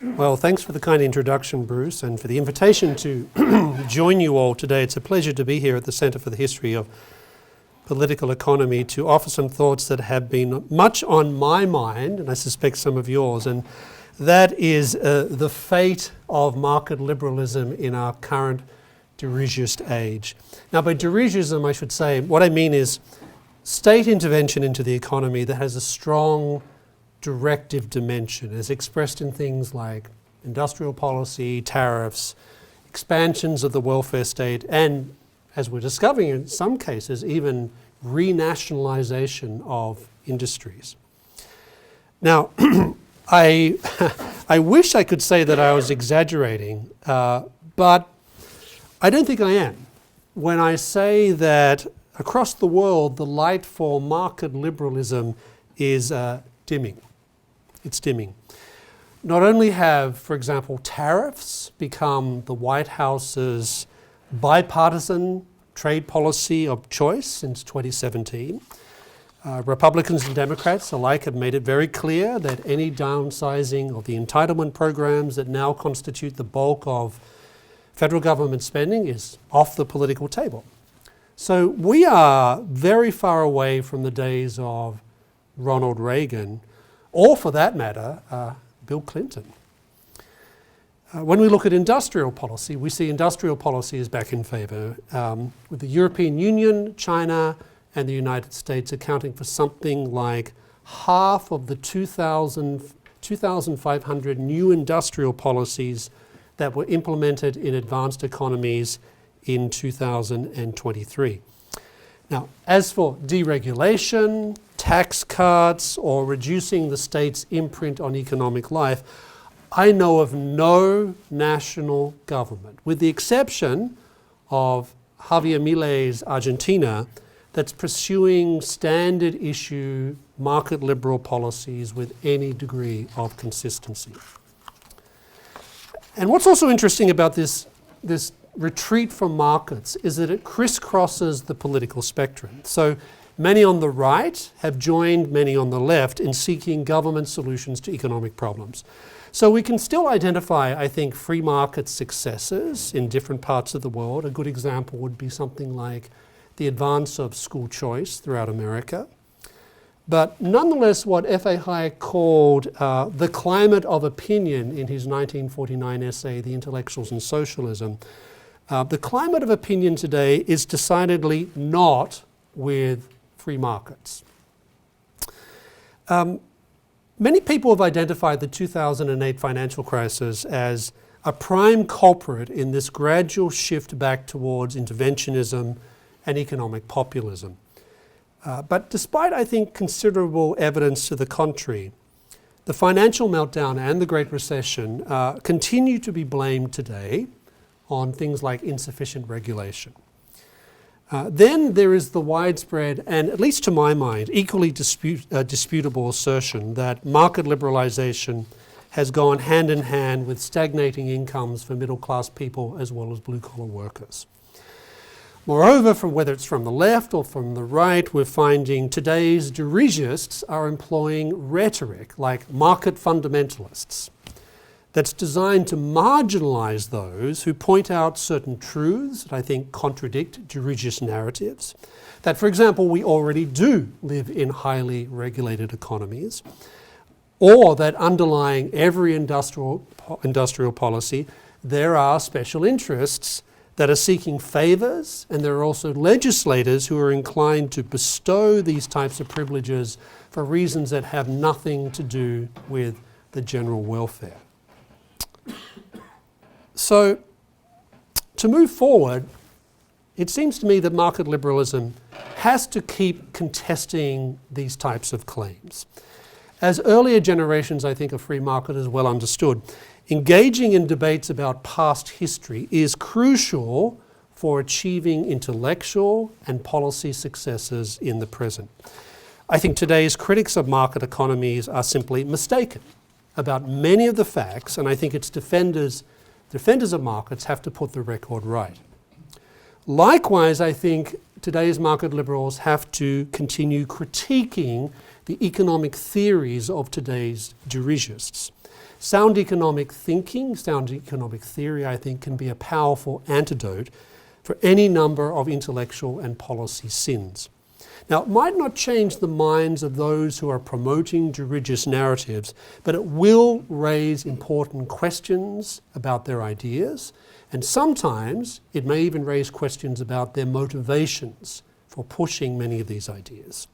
Well, thanks for the kind introduction, Bruce, and for the invitation to join you all today. It's a pleasure to be here at the Centre for the History of Political Economy to offer some thoughts that have been much on my mind, and I suspect some of yours, and that is the fate of market liberalism in our current Dirigiste age. Now, by dirigism, I should say, what I mean is state intervention into the economy that has a strong directive dimension, as expressed in things like industrial policy, tariffs, expansions of the welfare state, and, as we're discovering in some cases, even re-nationalization of industries. Now, I wish I could say that I was exaggerating, but I don't think I am when I say that across the world the light for market liberalism is dimming. It's dimming. Not only have, for example, tariffs become the White House's bipartisan trade policy of choice since 2017, Republicans and Democrats alike have made it very clear that any downsizing of the entitlement programs that now constitute the bulk of federal government spending is off the political table. So we are very far away from the days of Ronald Reagan, or for that matter, Bill Clinton. When we look at industrial policy, we see industrial policy is back in favour, with the European Union, China, and the United States accounting for something like half of the 2,500 new industrial policies that were implemented in advanced economies in 2023. Now, as for deregulation, tax cuts, or reducing the state's imprint on economic life, I know of no national government, with the exception of Javier Milei's Argentina, that's pursuing standard issue market liberal policies with any degree of consistency. And what's also interesting about this retreat from markets is that it crisscrosses the political spectrum. So many on the right have joined many on the left in seeking government solutions to economic problems. So we can still identify, I think, free market successes in different parts of the world. A good example would be something like the advance of school choice throughout America. But nonetheless, what F.A. Hayek called the climate of opinion in his 1949 essay, The Intellectuals and Socialism, the climate of opinion today is decidedly not with free markets. Many people have identified the 2008 financial crisis as a prime culprit in this gradual shift back towards interventionism and economic populism. But despite, I think, considerable evidence to the contrary, the financial meltdown and the Great Recession continue to be blamed today on things like insufficient regulation. Then there is the widespread, and at least to my mind, equally disputable assertion that market liberalization has gone hand in hand with stagnating incomes for middle-class people as well as blue-collar workers. Moreover, whether it's from the left or from the right, we're finding today's dirigists are employing rhetoric like market fundamentalists that's designed to marginalize those who point out certain truths that I think contradict dirigist narratives. That, for example, we already do live in highly regulated economies, or that underlying every industrial policy, there are special interests that are seeking favours, and there are also legislators who are inclined to bestow these types of privileges for reasons that have nothing to do with the general welfare. So, to move forward, it seems to me that market liberalism has to keep contesting these types of claims. As earlier generations, I think, of free marketers well understood, engaging in debates about past history is crucial for achieving intellectual and policy successes in the present. I think today's critics of market economies are simply mistaken about many of the facts, and I think its defenders of markets have to put the record right. Likewise, I think today's market liberals have to continue critiquing the economic theories of today's dirigists. sound economic thinking, sound economic theory, I think, can be a powerful antidote for any number of intellectual and policy sins. Now, it might not change the minds of those who are promoting dirigist narratives, but it will raise important questions about their ideas, and sometimes it may even raise questions about their motivations for pushing many of these ideas.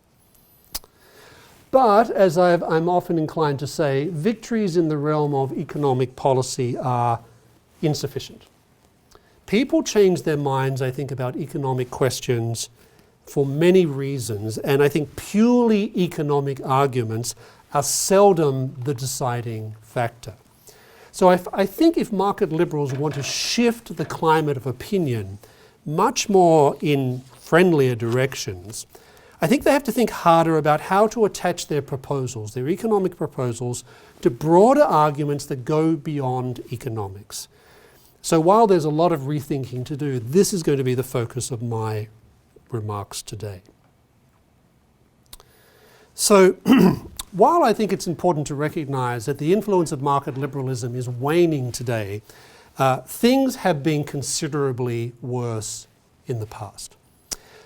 But, as I'm often inclined to say, victories in the realm of economic policy are insufficient. People change their minds, I think, about economic questions for many reasons, and I think purely economic arguments are seldom the deciding factor. So I think if market liberals want to shift the climate of opinion much more in friendlier directions, I think they have to think harder about how to attach their proposals, their economic proposals, to broader arguments that go beyond economics. So while there's a lot of rethinking to do, this is going to be the focus of my remarks today. So while I think it's important to recognize that the influence of market liberalism is waning today, things have been considerably worse in the past.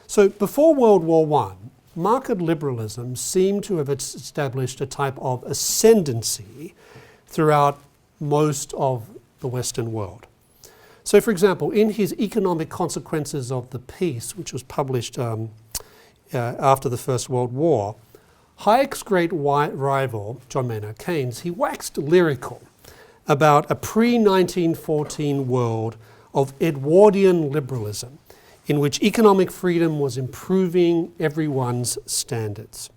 So before World War I, market liberalism seemed to have established a type of ascendancy throughout most of the Western world. So, for example, in his Economic Consequences of the Peace, which was published after the First World War, Hayek's great rival, John Maynard Keynes, he waxed lyrical about a pre-1914 world of Edwardian liberalism, in which economic freedom was improving everyone's standards.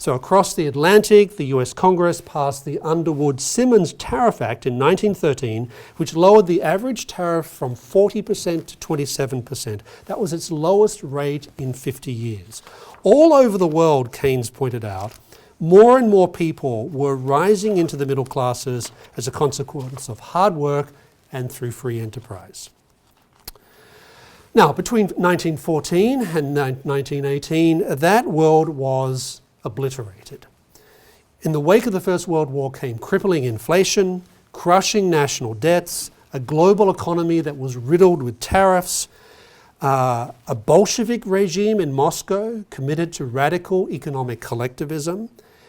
So across the Atlantic, the US Congress passed the Underwood-Simmons Tariff Act in 1913, which lowered the average tariff from 40% to 27%. That was its lowest rate in 50 years. All over the world, Keynes pointed out, more and more people were rising into the middle classes as a consequence of hard work and through free enterprise. Now, between 1914 and 1918, that world was obliterated. In the wake of the First World War came crippling inflation, crushing national debts, a global economy that was riddled with tariffs, a Bolshevik regime in Moscow committed to radical economic collectivism,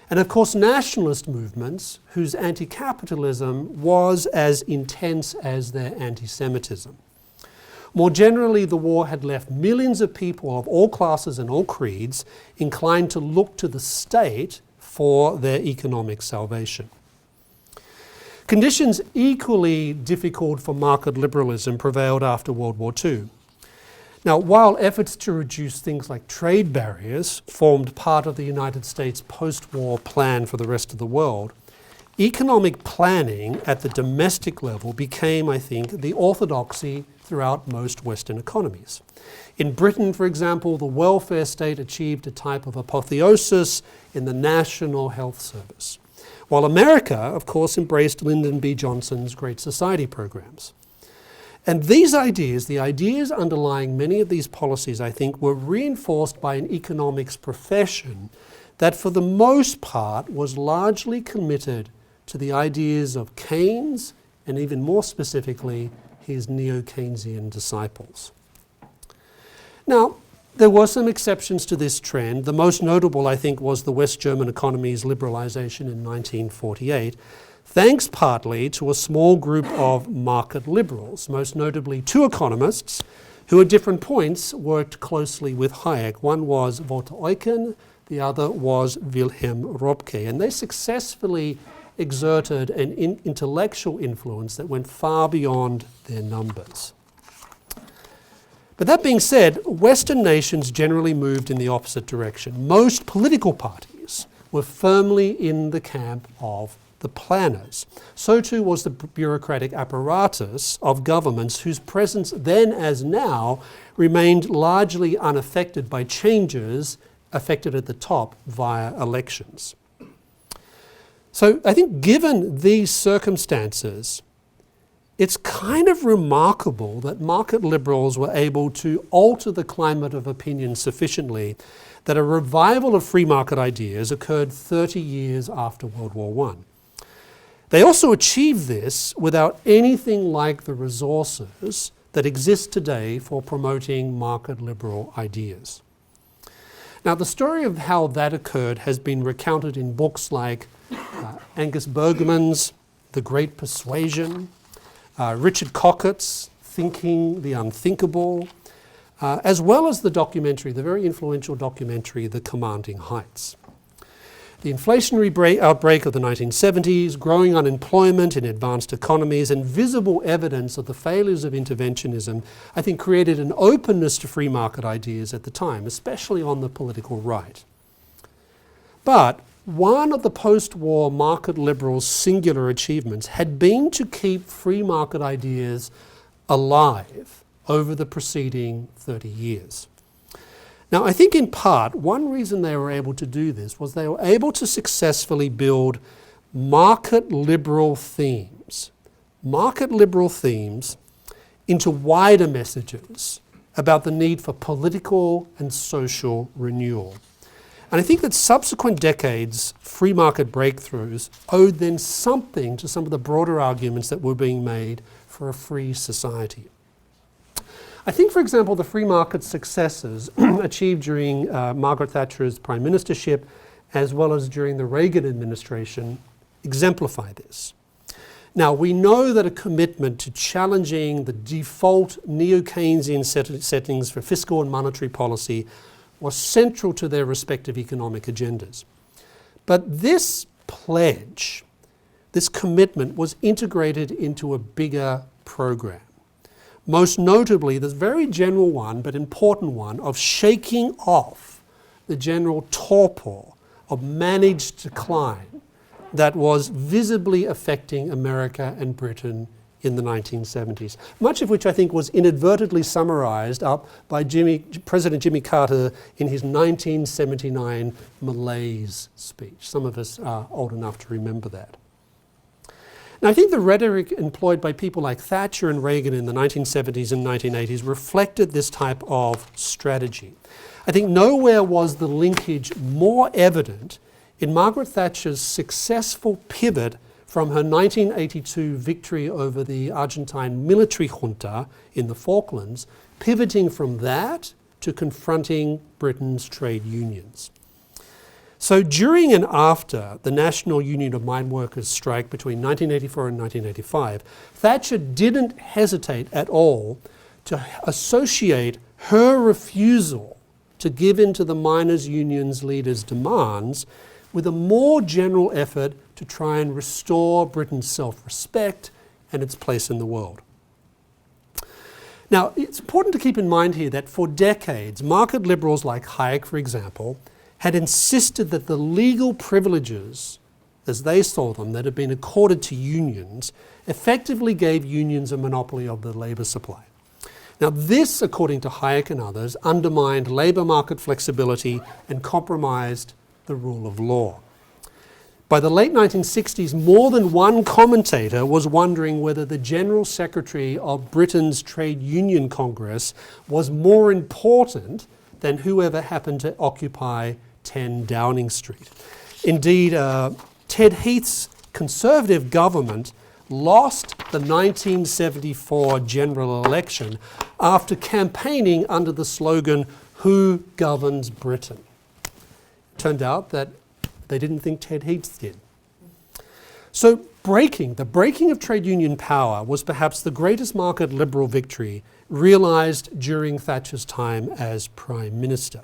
and of course nationalist movements whose anti-capitalism was as intense as their anti-Semitism. More generally, the war had left millions of people of all classes and all creeds inclined to look to the state for their economic salvation. Conditions equally difficult for market liberalism prevailed after World War II. Now, while efforts to reduce things like trade barriers formed part of the United States post-war plan for the rest of the world, economic planning at the domestic level became, I think, the orthodoxy throughout most Western economies. In Britain, for example, the welfare state achieved a type of apotheosis in the National Health Service, while America, of course, embraced Lyndon B. Johnson's Great Society programs. And these ideas, the ideas underlying many of these policies, I think, were reinforced by an economics profession that for the most part was largely committed to the ideas of Keynes and even more specifically his neo-Keynesian disciples. Now, there were some exceptions to this trend. The most notable, I think, was the West German economy's liberalization in 1948, thanks partly to a small group of market liberals, most notably two economists who at different points worked closely with Hayek. One was Walter Eucken, the other was Wilhelm Röpke, and they successfully exerted an intellectual influence that went far beyond their numbers. But that being said, Western nations generally moved in the opposite direction. Most political parties were firmly in the camp of the planners. So too was the bureaucratic apparatus of governments whose presence then as now remained largely unaffected by changes affected at the top via elections. So I think given these circumstances, it's kind of remarkable that market liberals were able to alter the climate of opinion sufficiently that a revival of free market ideas occurred 30 years after World War I. They also achieved this without anything like the resources that exist today for promoting market liberal ideas. Now, the story of how that occurred has been recounted in books like Angus Bergman's The Great Persuasion, Richard Cockett's Thinking the Unthinkable, as well as the documentary, the very influential documentary, The Commanding Heights. The inflationary outbreak of the 1970s, growing unemployment in advanced economies, and visible evidence of the failures of interventionism, I think created an openness to free market ideas at the time, especially on the political right. But one of the post-war market liberals' singular achievements had been to keep free market ideas alive over the preceding 30 years. Now, I think in part, one reason they were able to do this was they were able to successfully build market liberal themes into wider messages about the need for political and social renewal. And I think that subsequent decades' free market breakthroughs owed then something to some of the broader arguments that were being made for a free society. I think, for example, the free market successes achieved during Margaret Thatcher's prime ministership, as well as during the Reagan administration, exemplify this. Now, we know that a commitment to challenging the default neo-Keynesian settings for fiscal and monetary policy was central to their respective economic agendas. But this pledge, this commitment, was integrated into a bigger program. Most notably, this very general one, but important one, of shaking off the general torpor of managed decline that was visibly affecting America and Britain in the 1970s, much of which I think was inadvertently summarized up by President Jimmy Carter in his 1979 malaise speech. Some of us are old enough to remember that. Now, I think the rhetoric employed by people like Thatcher and Reagan in the 1970s and 1980s reflected this type of strategy. I think nowhere was the linkage more evident in Margaret Thatcher's successful pivot from her 1982 victory over the Argentine military junta in the Falklands, pivoting from that to confronting Britain's trade unions. So during and after the National Union of Mine Workers strike between 1984 and 1985, Thatcher didn't hesitate at all to associate her refusal to give in to the miners' unions' leaders' demands with a more general effort to try and restore Britain's self-respect and its place in the world. Now, it's important to keep in mind here that for decades, market liberals like Hayek, for example, had insisted that the legal privileges, as they saw them, that had been accorded to unions, effectively gave unions a monopoly of the labour supply. Now this, according to Hayek and others, undermined labour market flexibility and compromised the rule of law. By the late 1960s, more than one commentator was wondering whether the General Secretary of Britain's Trade Union Congress was more important than whoever happened to occupy 10 Downing Street. Indeed, Ted Heath's Conservative government lost the 1974 general election after campaigning under the slogan, "Who governs Britain?" Turned out that they didn't think Ted Heath did. So the breaking of trade union power was perhaps the greatest market liberal victory realised during Thatcher's time as Prime Minister.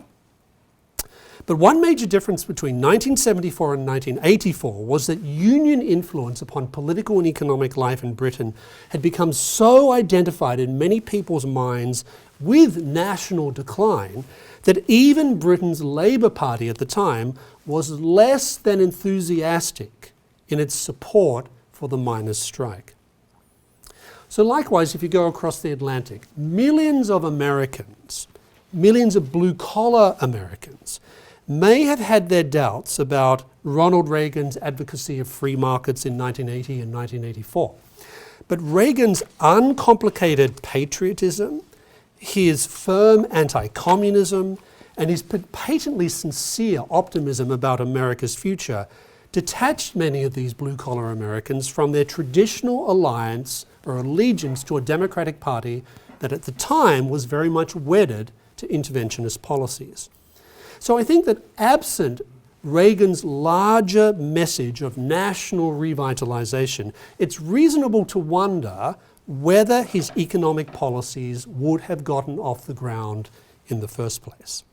But one major difference between 1974 and 1984 was that union influence upon political and economic life in Britain had become so identified in many people's minds with national decline that even Britain's Labour Party at the time was less than enthusiastic in its support for the miners' strike. So likewise, if you go across the Atlantic, millions of Americans, millions of blue-collar Americans, may have had their doubts about Ronald Reagan's advocacy of free markets in 1980 and 1984. But Reagan's uncomplicated patriotism, his firm anti-communism, and his patently sincere optimism about America's future detached many of these blue-collar Americans from their traditional alliance or allegiance to a Democratic Party that at the time was very much wedded to interventionist policies. So I think that absent Reagan's larger message of national revitalization, it's reasonable to wonder whether his economic policies would have gotten off the ground in the first place.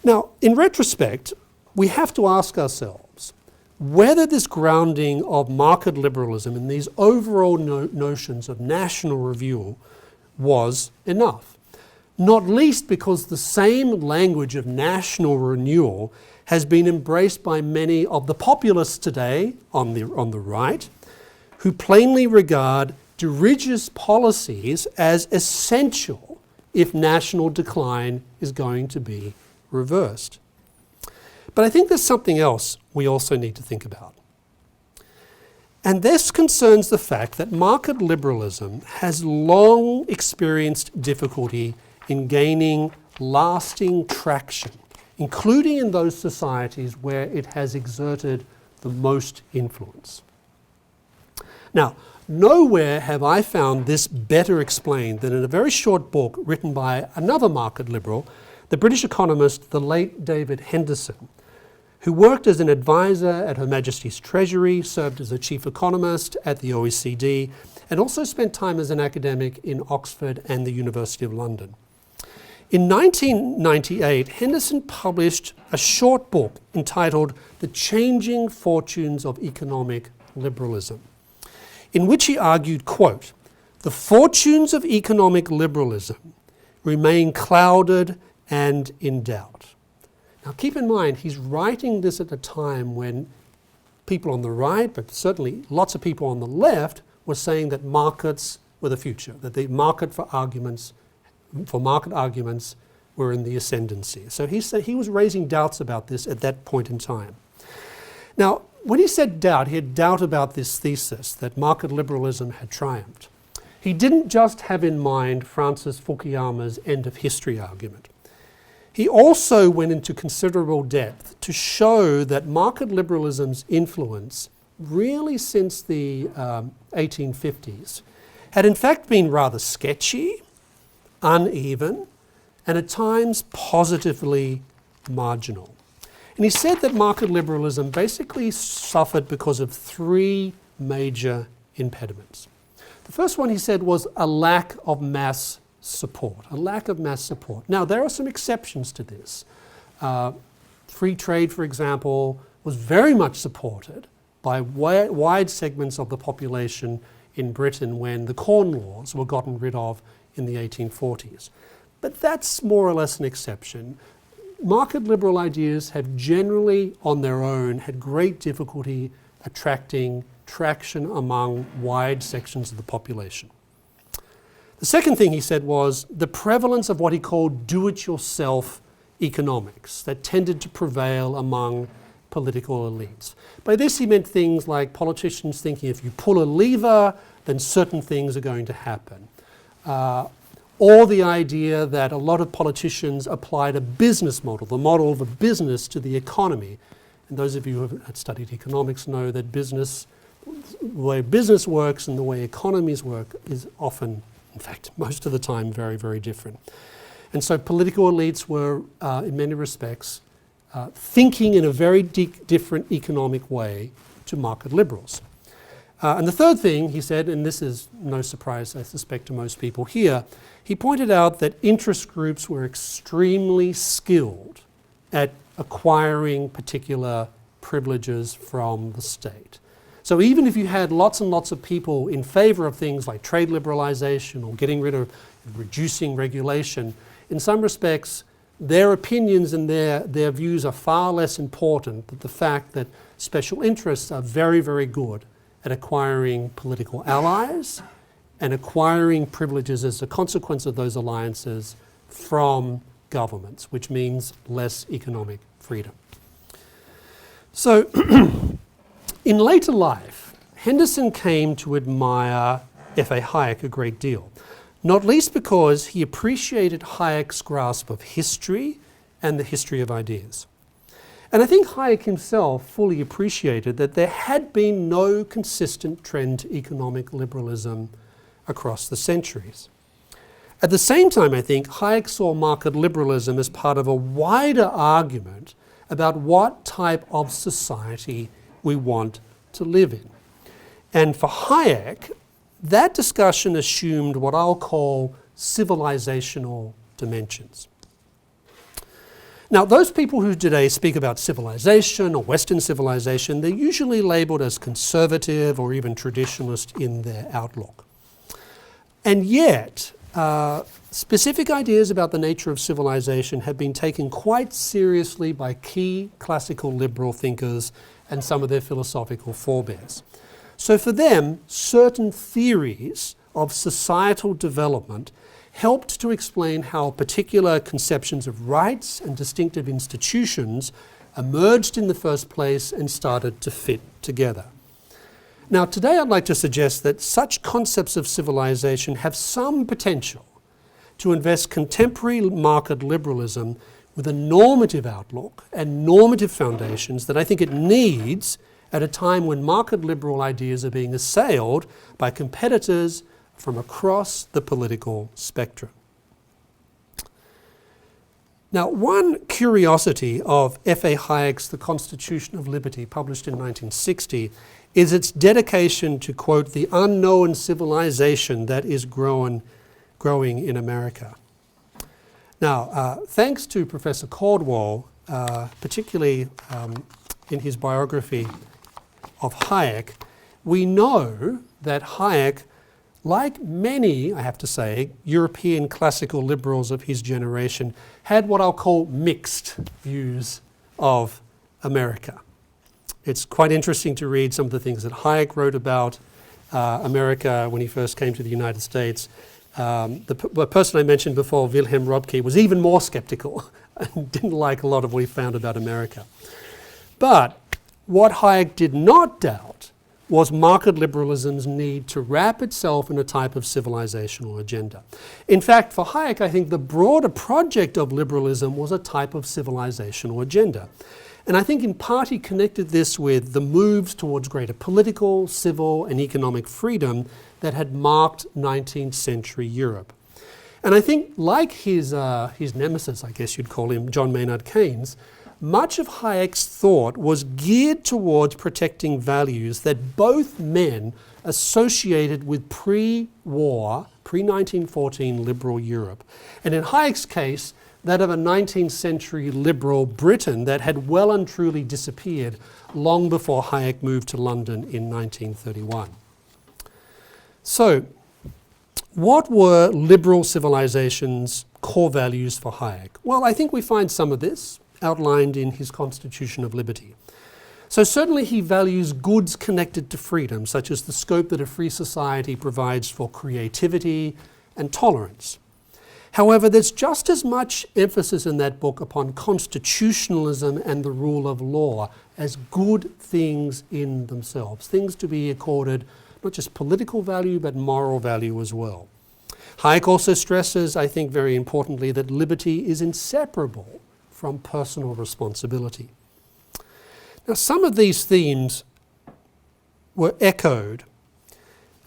Now, in retrospect, we have to ask ourselves whether this grounding of market liberalism and these overall notions of national review was enough. Not least because the same language of national renewal has been embraced by many of the populists today on the right, who plainly regard dirigist policies as essential if national decline is going to be reversed. But I think there's something else we also need to think about. And this concerns the fact that market liberalism has long experienced difficulty in gaining lasting traction, including in those societies where it has exerted the most influence. Now, nowhere have I found this better explained than in a very short book written by another market liberal, the British economist, the late David Henderson, who worked as an advisor at Her Majesty's Treasury, served as a chief economist at the OECD, and also spent time as an academic in Oxford and the University of London. In 1998, Henderson published a short book entitled The Changing Fortunes of Economic Liberalism, in which he argued, quote, "The fortunes of economic liberalism remain clouded and in doubt." Now keep in mind, he's writing this at a time when people on the right, but certainly lots of people on the left, were saying that markets were the future, that the market for market arguments were in the ascendancy. So he said he was raising doubts about this at that point in time. Now, when he said doubt, he had doubt about this thesis that market liberalism had triumphed. He didn't just have in mind Francis Fukuyama's end of history argument. He also went into considerable depth to show that market liberalism's influence, really since the 1850s, had in fact been rather sketchy, uneven, and at times positively marginal. And he said that market liberalism basically suffered because of three major impediments. The first one, he said, was a lack of mass support, Now, there are some exceptions to this. Free trade, for example, was very much supported by wide segments of the population in Britain when the Corn Laws were gotten rid of in the 1840s. But that's more or less an exception. Market liberal ideas have generally, on their own, had great difficulty attracting traction among wide sections of the population. The second thing he said was the prevalence of what he called do-it-yourself economics that tended to prevail among political elites. By this he meant things like politicians thinking if you pull a lever, then certain things are going to happen. Or the idea that a lot of politicians applied a business model, the model of a business, to the economy. And those of you who have studied economics know that the way business works and the way economies work is often, in fact, most of the time, very, very different. And so political elites were, in many respects, thinking in a very different economic way to market liberals. And the third thing he said, and this is no surprise, I suspect, to most people here, he pointed out that interest groups were extremely skilled at acquiring particular privileges from the state. So even if you had lots and lots of people in favor of things like trade liberalization or getting rid of reducing regulation, in some respects, their opinions and their views are far less important than the fact that special interests are very, very good at acquiring political allies and acquiring privileges as a consequence of those alliances from governments, which means less economic freedom. So in later life, Henderson came to admire F.A. Hayek a great deal, not least because he appreciated Hayek's grasp of history and the history of ideas. And I think Hayek himself fully appreciated that there had been no consistent trend to economic liberalism across the centuries. At the same time, I think, Hayek saw market liberalism as part of a wider argument about what type of society we want to live in. And for Hayek, that discussion assumed what I'll call civilizational dimensions. Now, those people who today speak about civilization or Western civilization, they're usually labeled as conservative or even traditionalist in their outlook. And yet, specific ideas about the nature of civilization have been taken quite seriously by key classical liberal thinkers and some of their philosophical forebears. So for them, certain theories of societal development helped to explain how particular conceptions of rights and distinctive institutions emerged in the first place and started to fit together. Now, today I'd like to suggest that such concepts of civilization have some potential to invest contemporary market liberalism with a normative outlook and normative foundations that I think it needs at a time when market liberal ideas are being assailed by competitors from across the political spectrum. Now, one curiosity of F.A. Hayek's The Constitution of Liberty, published in 1960, is its dedication to, quote, the unknown civilization that is growing in America. Now, thanks to Professor Caldwell, particularly in his biography of Hayek, we know that Hayek, like many, I have to say, European classical liberals of his generation, had what I'll call mixed views of America. It's quite interesting to read some of the things that Hayek wrote about America when he first came to the United States. The person I mentioned before, Wilhelm Röpke, was even more skeptical and didn't like a lot of what he found about America. But what Hayek did not doubt was market liberalism's need to wrap itself in a type of civilizational agenda. In fact, for Hayek, I think the broader project of liberalism was a type of civilizational agenda. And I think in part he connected this with the moves towards greater political, civil, and economic freedom that had marked 19th century Europe. And I think, like his nemesis, I guess you'd call him, John Maynard Keynes, much of Hayek's thought was geared towards protecting values that both men associated with pre-war, pre-1914 liberal Europe. And in Hayek's case, that of a 19th century liberal Britain that had well and truly disappeared long before Hayek moved to London in 1931. So, what were liberal civilization's core values for Hayek? Well, I think we find some of this outlined in his Constitution of Liberty. So certainly he values goods connected to freedom, such as the scope that a free society provides for creativity and tolerance. However, there's just as much emphasis in that book upon constitutionalism and the rule of law as good things in themselves, things to be accorded not just political value but moral value as well. Hayek also stresses, I think very importantly, that liberty is inseparable from personal responsibility. Now, some of these themes were echoed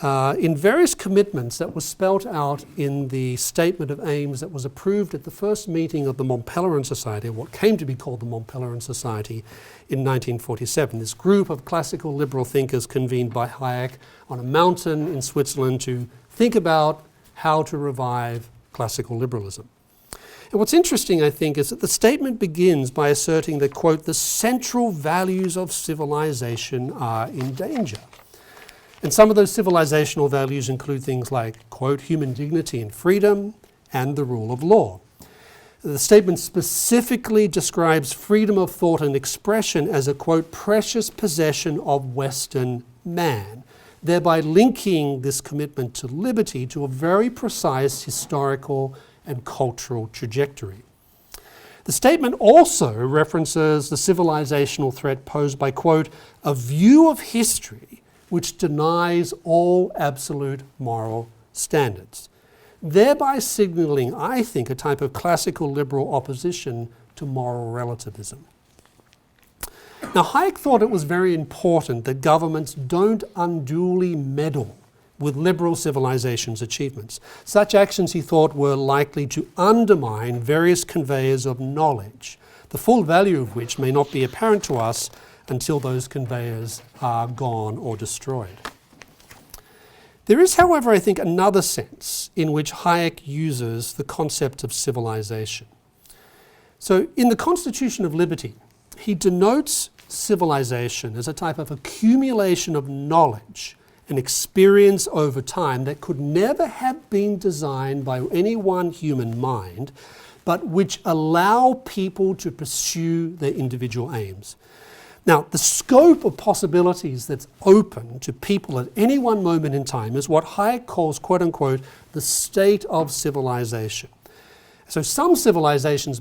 in various commitments that were spelt out in the Statement of Aims that was approved at the first meeting of the Mont Pelerin Society, or what came to be called the Mont Pelerin Society, in 1947. This group of classical liberal thinkers convened by Hayek on a mountain in Switzerland to think about how to revive classical liberalism. And what's interesting, I think, is that the statement begins by asserting that, quote, the central values of civilization are in danger. And some of those civilizational values include things like, quote, human dignity and freedom and the rule of law. The statement specifically describes freedom of thought and expression as a, quote, precious possession of Western man, thereby linking this commitment to liberty to a very precise historical and cultural trajectory. The statement also references the civilizational threat posed by, quote, a view of history which denies all absolute moral standards, thereby signaling, I think, a type of classical liberal opposition to moral relativism. Now, Hayek thought it was very important that governments don't unduly meddle with liberal civilization's achievements. Such actions, he thought, were likely to undermine various conveyors of knowledge, the full value of which may not be apparent to us until those conveyors are gone or destroyed. There is, however, I think, another sense in which Hayek uses the concept of civilization. So, in the Constitution of Liberty, he denotes civilization as a type of accumulation of knowledge and experience over time that could never have been designed by any one human mind, but which allow people to pursue their individual aims. Now, the scope of possibilities that's open to people at any one moment in time is what Hayek calls, quote unquote, the state of civilization. So some civilizations